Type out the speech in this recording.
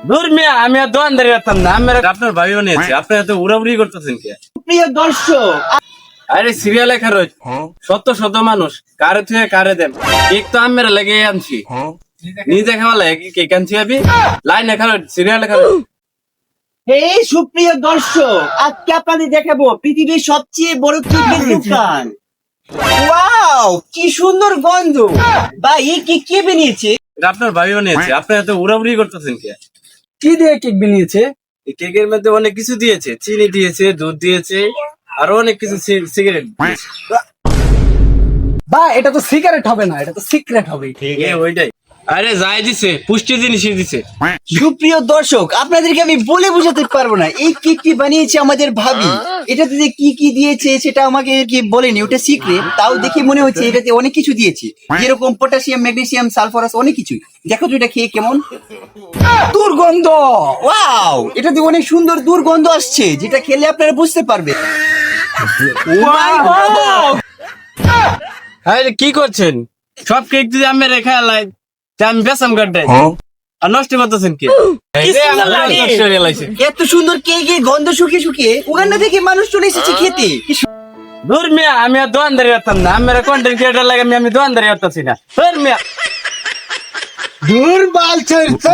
দূর মিয়া, আমি আর দোকানদারি করতাম না। আপনার ভাই বানিয়েছে, আপনি এত উড়াউড়ি করতেছেন কে? প্রিয় দর্শক, আরে সিরিয়াল লেখা রয়েছে, শত শত মানুষ কারে থেকে কারে দেন। কেক তো আমি লেগে আনছি, নিজে খাওয়া লাগে কেক আনছি আমি। লাইন লেখা রয়েছে, সিরিয়াল লেখা রয়েছে। হে সুপ্রিয় দর্শক, আজকে আপনাদের দেখাবো পৃথিবীর সবচেয়ে বড় কেকের দোকান। ওয়াও, কি সুন্দর গন্ধ! ভাই, এই কেক কে বানিয়েছে? এটা আপনার ভাই বানিয়েছে, আপনি এত উড়াউড়ি করতেছেন কে? কি দিয়ে কেক বানিয়েছে? এই কেকের মধ্যে অনেক কিছু দিয়েছে, চিনি দিয়েছে, দুধ দিয়েছে, আরো অনেক কিছু, সিগারেট দিয়েছে। বা এটা তো সিগারেট হবে না, এটা তো সিক্রেট হবে। ওইটাই। আরে যাই দিছে, পুষ্টি জিনিসই দিছে। সুপ্রিয় দর্শক, আপনাদেরকে আমি বলে বোঝাতে পারবো না। এই কেকটি বানিয়েছে আমাদের ভাবি। এটাতে যে কি কি দিয়েছে সেটা আমাকে কি বলেনি, ওটা সিক্রেট। তাও দেখে মনে হচ্ছে এটাতে অনেক কিছু দিয়েছে, যেরকম পটাশিয়াম, ম্যাগনেসিয়াম, সালফারাস, অনেক কিছু। দেখো তো এটা খেয়ে কেমন দুর্গন্ধ। ওয়াও, এটাতে অনেক সুন্দর দুর্গন্ধ আসছে, যেটা খেলে আপনারা বুঝতে পারবে। আরে কি করছেন? সব কেক যদি আমি রেখে লাই, আমি বেসাম কাটে আর নষ্ট করতেছেন কি? এই যে আমার লাল নষ্ট হয়ে গেছে। এত সুন্দর কেকের গন্ধ শুকিয়ে শুকিয়ে উগান্ডা থেকে মানুষ চলে এসেছে খেতে। দূর মিয়া, আমি আর দোকানদারি করতাম না। আমার কন্টেন্ট ক্রিয়েটর লাগে, আমি দোকানদারি করতেছি না। দূর মিয়া। দুর্বল চরিত্র।